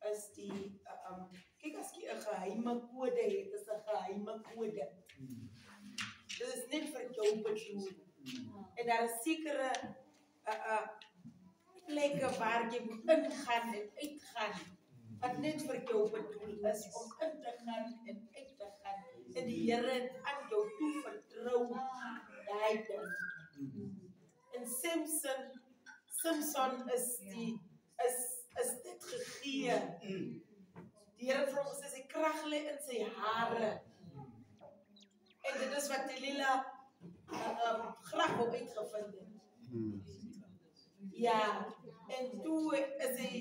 Is die, kijk als je een geheime code heeft, is een geheime code. Dat is niet voor jou bedoeld. En daar is zekere plekken waar je moet ingaan en uitgaan. Wat niet voor jou bedoeld is om in te gaan en uit te gaan. En die Heer aan jou toe vertrouwen. En Simpson is dit gegeven. Die Heer vir ons sy krag lê in sy hare. En dit is wat Delilah graag wou uitgevind het. Ja, en toe is hy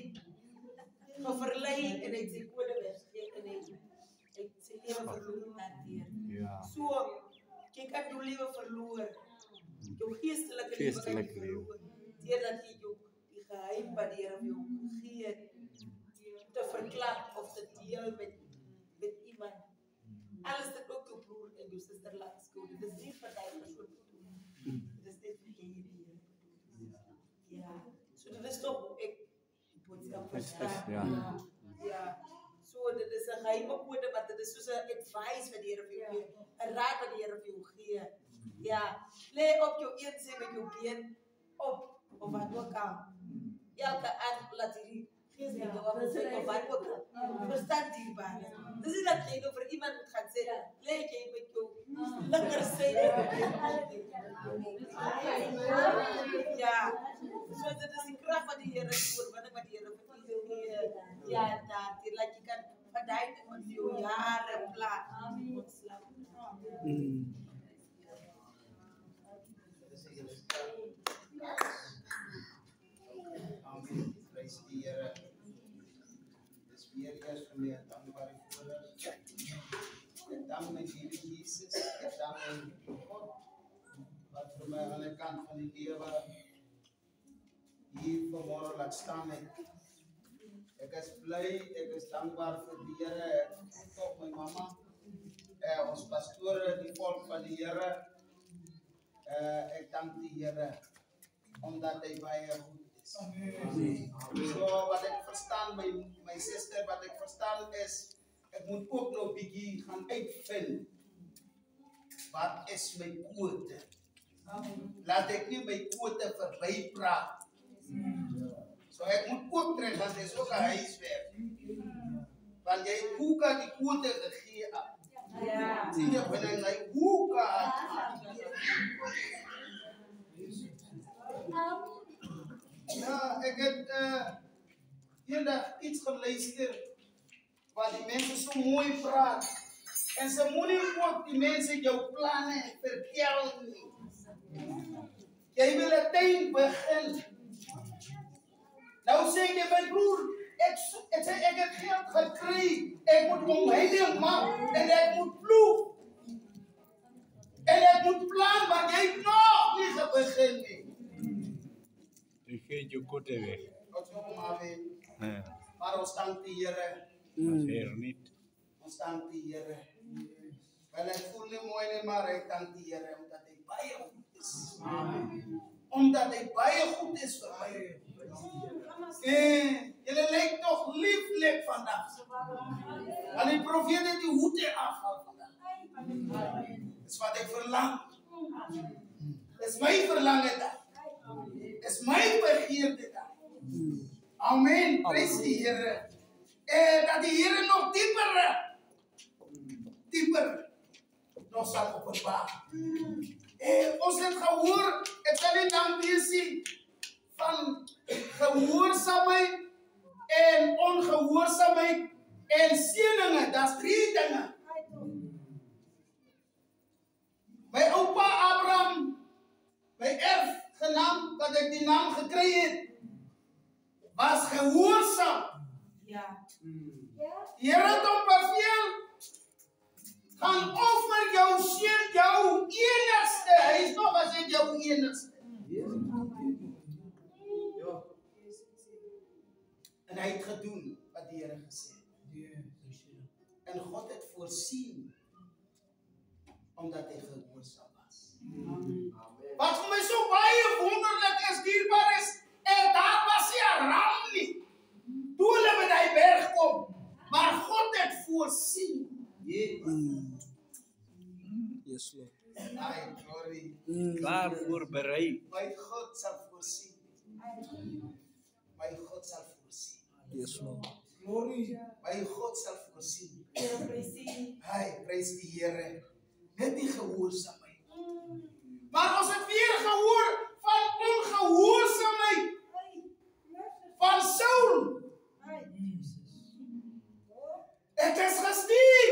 verlei en hy het sy kode weggegee en hy het sy lewe verloor daardeur. So, jy kan jou lewe verloor. Jou geestelike lewe kan jy verloor. Deurdat jy jou die geheim wat die Here vir jou gegee het te verklap of te deel met iemand. Alles dat ook jou broer en jou suster laat skoon. Dit is nie vir die persoon bedoel. Dit is net vir jy die Here bedoel. Ja. So dit is toch hoe ek die boodskap verstaan. Ja. So dit is 'n geheime kode, maar dit is soos 'n advice wat die Here vir jou gee. 'n raad wat die Here vir jou gee. Ja. Lê op jou een sê met jou been op of wat ook al. Elke aand laat hierdie gees met jou op of wat ook al. Verstaan dierbaar. Dis nie dat jy nou vir iemand moet gaan sê, lê jy met jou lekker sê. Ja. So dit is die krag wat die Here oorwinning wat die Here vir jou gee. Ja, daardie laat jy kan verduidelik met jou jare plaas. Amen. Amen. Prijs die Here. Dis weer eers vir my dankbare voorreg. Ek dank my Here Jesus. Ek dank my God wat vir my aan die kant van die lewe hier vanmorgen laat staan het. Ek is bly, ek is dankbaar vir die Here. Ek ook my mama, ons pastore, die volk van die Here. Ek dank die Here omdat hy baie goed is. Amen. So wat ek verstaan, my suster, wat ek verstaan is, ek moet ook nog bietjie gaan uitvind. Wat is my kode? Laat ek nie my kode verby praat. So ek moet ook terug, want dit is ook 'n huiswerk. Want jy het hoe kan die kode gegee af? Ja. Sien jy wanneer jy hoe kan ja, ek het eendag iets geluister wat die mense so mooi praat. En ze moenie ook die mense jou planne vertel nie. Jy wil 'n tuin begin. Nou sê jy my broer, ek het geld gekry. Ek moet omheining maak en ek moet ploeg. En ek moet plan, maar jy het nog nie begin nie. Je geeft je kote weg. Maar ons dank die Here. Dat is er niet. Ons dank die Here. Wel, ek voel nie mooi nie, maar ek dank die Here omdat hy baie goed is. Omdat hy baie goed is vir my. Julle lyk toch lieflik vandag. Want die profeet het die hoede afgehaal vandag. Dis wat ek verlang. Dis my verlange dag. Dis my begeerte dag. Amen. Prys die Here. Dat die Here nog dieper nog sal openbaar. Ons het gehoor, ek sal nie dan wees van gehoorsaamheid en ongehoorsaamheid en seëninge. Dat is 3 dingen. Mijn opa Abraham, mijn erfgenaam, dat ik die naam gekregen heb, was gehoorzaam. Ja. Die Here het hom beveel, gaan offer jou seun, jou enigste. Hy is nog as ek jou enigste. En hy het gedoen wat die Here gesê het. En God het voorsien, omdat hy gehoorsaam was. Wat vir my so baie wonderlik is, dierbaar is, en daar was nie 'n ram nie. Toe hulle met die berg kom, maar God het voorsien. Yes, Lord. Ai, glory. Klaar voorberei. My God sal voorsien. My God sal voorsien. Yes, Lord. Glory. My God sal voorsien. Here prys. Hy prys die Here. Net die gehoorsaamheid. Maar ons het weer gehoor van ongehoorsaamheid van Saul. Ek is gestuur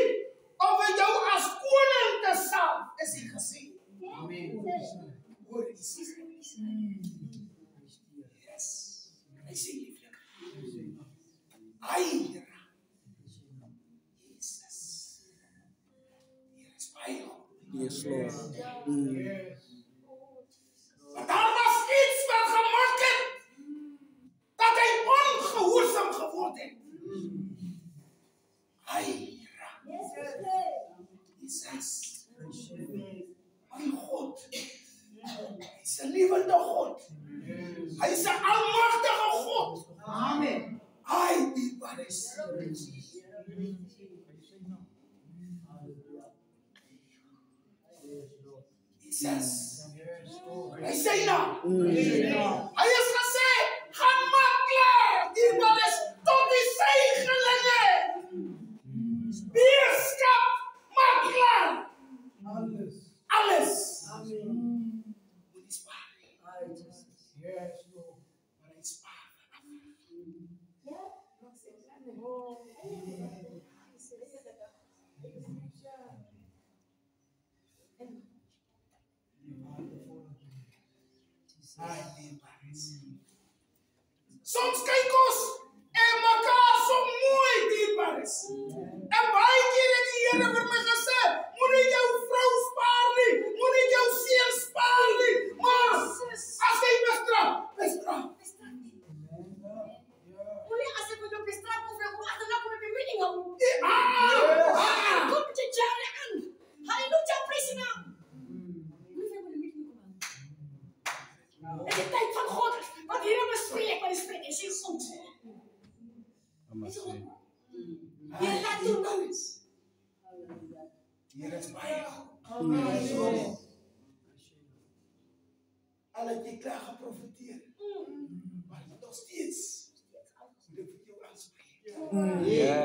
om vir jou as koning te salf. Is hy gesien? Amen. Hoor, is hy gesien? Yes. Hy sê lieflik. Ai, Here. Jesus. Hier is baie goed. Yes, Lord. Maar daar was iets wat gemaak het, dat hy ongehoorsaam geword het. Ai, Here. Jesus. My God. Hy is 'n lewende God. Hy is 'n almagtige God. Amen. Ai, die wat is. Jesus. Hy sê nou. Hy is gesê, gaan maak klaar. Die wat is tot die segelinge. Weerskap, maak klaar. Alles. Amen. Moet die spaar. Yes, Lord. Maar hy spaar. Soms kyk ons en mekaar so mooi dierbaar is. En baie keer het die Here vir my gesê, moenie jou vrou spaar nie, moenie jou seun spaar nie, maar as jy bestraf. Moenie as ek met jou bestraf of ek agterna kom met my mening hou. Kom met jou jare aan. Halleluja, prys die naam. Moenie vir my mening kom aan. En die tyd van God, wat hier bespreek, wat die spreek, is hier goed. Mama sê. Jy laat doen nou. Hier is baie goed. Al het jy klaar geprofeteer, maar nog steeds moet ek vir jou aanspreek. Ja.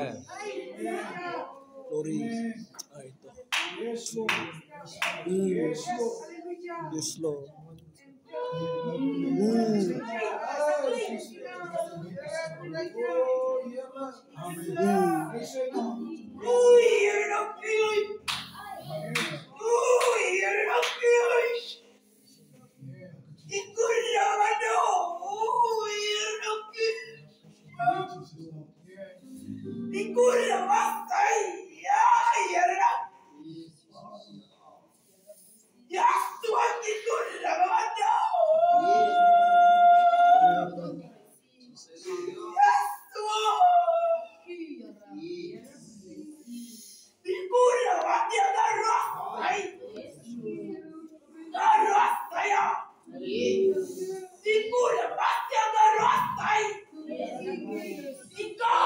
Glory. Yes, Lord. Yes, Lord. Ikaw